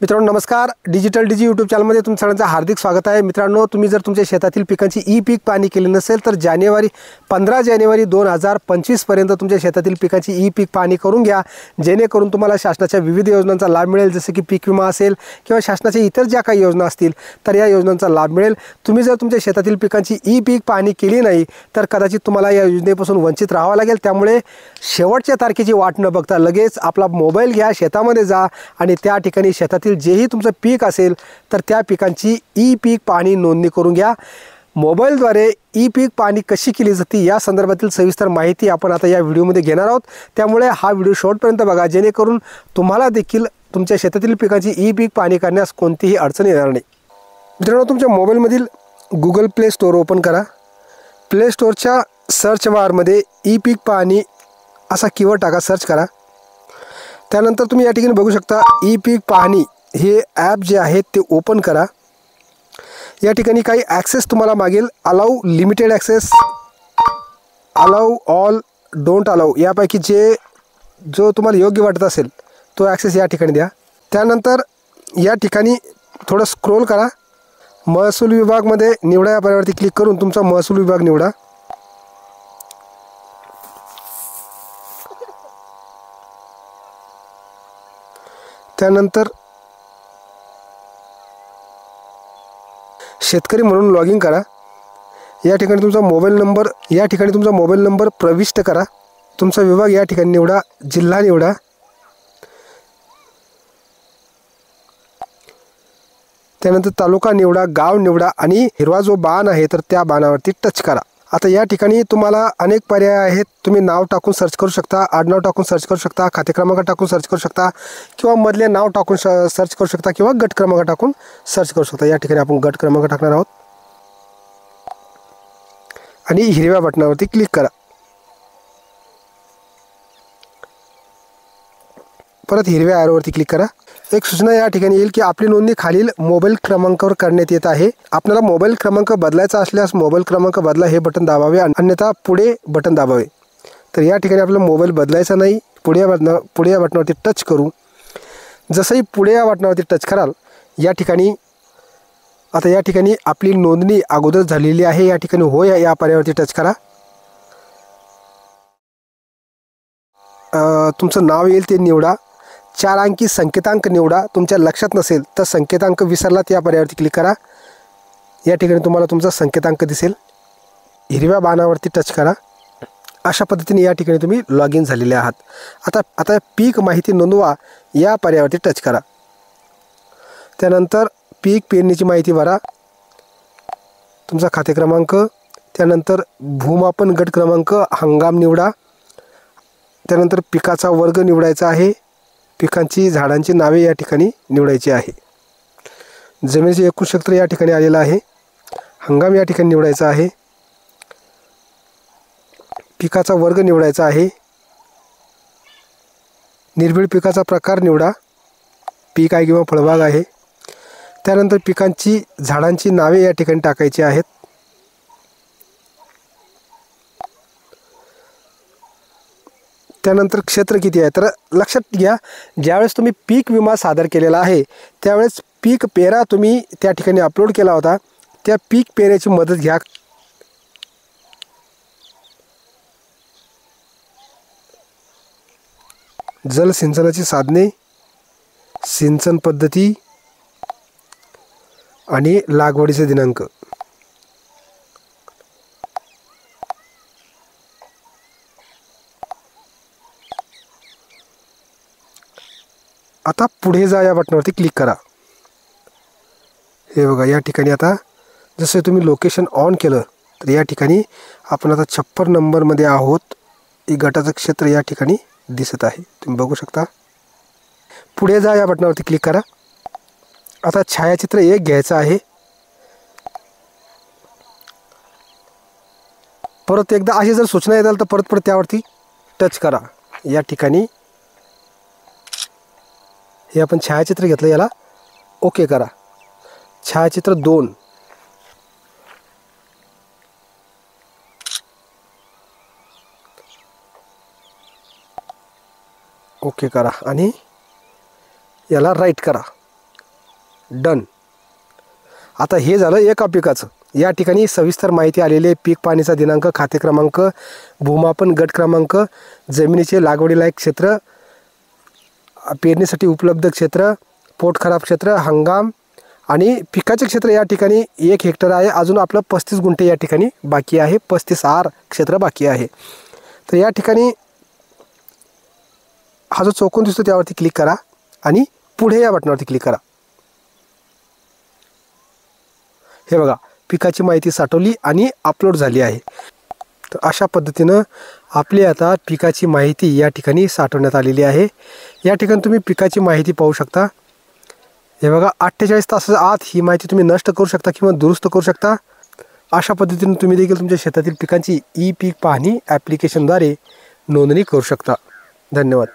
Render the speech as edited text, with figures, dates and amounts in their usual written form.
मित्रांनो नमस्कार. डिजिटल डीजी यूट्यूब चॅनलमध्ये तुमचं सगळ्यांचं हार्दिक स्वागत आहे. मित्रांनो, तुम्ही जर तुमच्या शेतातील पिकांची ई पीक पाहणी केली नसेल तर 15 जानेवारी 2025 पर्यंत तुमच्या शेतातील पिकांची ई पीक पाहणी करून घ्या, जेणेकरून तुम्हाला शासनाच्या विविध योजनांचा लाभ मिळेल. जसे की पीक विमा असेल किंवा शासनाच्या इतर ज्या काही योजना असतील तर या योजनांचा लाभ मिळेल. तुम्ही जर तुमच्या शेतातील पिकांची ई पीक पाहणी केली नाही तर कदाचित तुम्हाला या योजनेपासून वंचित राहावं लागेल. त्यामुळे शेवटच्या तारखेची वाट न बघता लगेच आपला मोबाईल घ्या, शेतामध्ये जा आणि त्या ठिकाणी शेतातील जेही तुमचं पीक असेल तर त्या पिकांची ई पीक पाहणी नोंदणी करून घ्या. मोबाईलद्वारे ई पीक पाहणी कशी केली जाते या संदर्भातील सविस्तर माहिती आपण आता या व्हिडिओमध्ये घेणार आहोत. त्यामुळे हा व्हिडिओ शेवटपर्यंत बघा, जेणेकरून तुम्हाला देखील तुमच्या शेतातील पिकांची ई पीक पाहणी करण्यास कोणतीही अडचण येणार नाही. मित्रांनो, तुमच्या मोबाईलमधील गुगल प्ले स्टोअर ओपन करा. प्ले स्टोअरच्या सर्च बारमध्ये ई पीक पाहणी असा कीवर्ड टाका, सर्च करा. त्यानंतर तुम्ही या ठिकाणी बघू शकता ई पीक पाहणी हे ॲप जे आहे ते ओपन करा. या ठिकाणी काही ॲक्सेस तुम्हाला मागेल. Allow limited access, allow all, don't allow यापैकी जो तुम्हाला योग्य वाटत असेल तो ॲक्सेस या ठिकाणी द्या. त्यानंतर या ठिकाणी थोडं स्क्रोल करा. महसूल विभागमध्ये निवडा या पर्यायावरती क्लिक करून तुमचा महसूल विभाग निवडा. त्यानंतर शेतकरी म्हणून लॉग इन करा. या ठिकाणी तुमचा मोबाईल नंबर प्रविष्ट करा. तुमचा विभाग या ठिकाणी निवडा, जिल्हा निवडा. त्यानंतर तालुका निवडा, गाव निवडा आणि हिरवा जो बाण आहे तर त्या बाणावरती टच करा. आता या ठिकाणी तुम्हाला अनेक पर्याय आहेत. तुम्ही नाव टाकून सर्च करू शकता, आडनाव टाकून सर्च करू शकता, खाते क्रमांक टाकून सर्च करू शकता किंवा मधले नाव टाकून सर्च करू शकता किंवा गट क्रमांक टाकून सर्च करू शकता. या ठिकाणी आपण गट क्रमांक टाकणार आहोत आणि हिरव्या बटनावरती क्लिक करा. परत हिरव्या ॲरोवरती क्लिक करा. एक सूचना या ठिकाणी येईल की आपली नोंदणी खालील मोबाईल क्रमांकावर करण्यात येत आहे. आपल्याला मोबाईल क्रमांक बदलायचा असल्यास मोबाईल क्रमांक बदला हे बटन दाबावे, अन्यथा पुढे बटन दाबावे. तर या ठिकाणी आपल्याला मोबाईल बदलायचा नाही. पुढे या बटनावरती टच करू. जसंही पुढे या बटनावरती टच कराल या ठिकाणी आपली नोंदणी अगोदर झालेली आहे. या ठिकाणी हो या पर्यायावरती टच करा. तुमचं नाव येईल ते निवडा. 4 अंकी संकेतांक निवडा. तुमच्या लक्षात नसेल तर संकेतांक विसरलात या पर्यायावरती क्लिक करा. या ठिकाणी तुम्हाला तुमचा संकेतांक दिसेल. हिरव्या बाणावरती टच करा. अशा पद्धतीने या ठिकाणी तुम्ही लॉग इन झालेले आहात. आता पीक माहिती नोंदवा या पर्यायावरती टच करा. त्यानंतर पीक पेरणीची माहिती भरा, तुमचा खाते क्रमांक, त्यानंतर भूमापन गट क्रमांक, हंगाम निवडा. त्यानंतर पिकाचा वर्ग निवडायचा आहे. पिकांची झाडांची नावे या ठिकाणी निवडायची आहे. जमिनीचे एकूण क्षेत्र या ठिकाणी आलेलं आहे. हंगाम या ठिकाणी निवडायचा आहे. पिकाचा वर्ग निवडायचा आहे. निर्भीड पिकाचा प्रकार निवडा, पीक आहे किंवा फळबाग आहे. त्यानंतर पिकांची झाडांची नावे या ठिकाणी टाकायची आहेत. त्यानंतर क्षेत्र किती आहे तर लक्षात घ्या, ज्यावेळेस तुम्ही पीक विमा सादर केलेला आहे त्यावेळेस पीक पेरा तुम्ही त्या ठिकाणी अपलोड केला होता. त्या पीक पेऱ्याची मदत घ्या. जलसिंचनाची साधने, सिंचन पद्धती आणि लागवडीचे दिनांक. आता पुढे जा या बटनावरती क्लिक करा. हे बघा, या ठिकाणी आता जसं तुम्ही लोकेशन ऑन केलं तर या ठिकाणी आपण आता 56 नंबरमध्ये आहोत. एक गटाचं क्षेत्र या ठिकाणी दिसत आहे, तुम्ही बघू शकता. पुढे जा या बटनावरती क्लिक करा. आता छायाचित्र 1 घ्यायचं आहे. परत एकदा अशी जर सूचना येतात तर परत त्यावरती टच करा. या ठिकाणी हे आपण छायाचित्र घेतलं, याला ओके करा. छायाचित्र 2, ओके करा आणि याला राईट करा. डन. आता हे झालं एका पिकाचं. या ठिकाणी सविस्तर माहिती आलेली आहे. पीक पाणीचा दिनांक, खाते क्रमांक, भूमापन, गट क्रमांक, जमिनीचे लागवडीलायक क्षेत्र, पेरणीसाठी उपलब्ध क्षेत्र, पोट खराब क्षेत्र, हंगाम आणि पिकाचे क्षेत्र या ठिकाणी 1 हेक्टर आहे. अजून आपलं 35 गुंठे या ठिकाणी बाकी आहे. 35 आर क्षेत्र बाकी आहे. तर या ठिकाणी हा जो चौकोन दिसतो त्यावरती क्लिक करा आणि पुढे या बटनावरती क्लिक करा. हे बघा, पिकाची माहिती साठवली आणि अपलोड झाली आहे. तर अशा पद्धतीनं आपली आता पिकाची माहिती या ठिकाणी साठवण्यात आलेली आहे. या ठिकाणी तुम्ही पिकाची माहिती पाहू शकता. हे बघा, 48 तासाच्या आत ही माहिती तुम्ही नष्ट करू शकता किंवा दुरुस्त करू शकता. अशा पद्धतीने तुम्ही देखील तुमच्या शेतातील पिकांची ई पीक पाहणी ॲप्लिकेशनद्वारे नोंदणी करू शकता. धन्यवाद.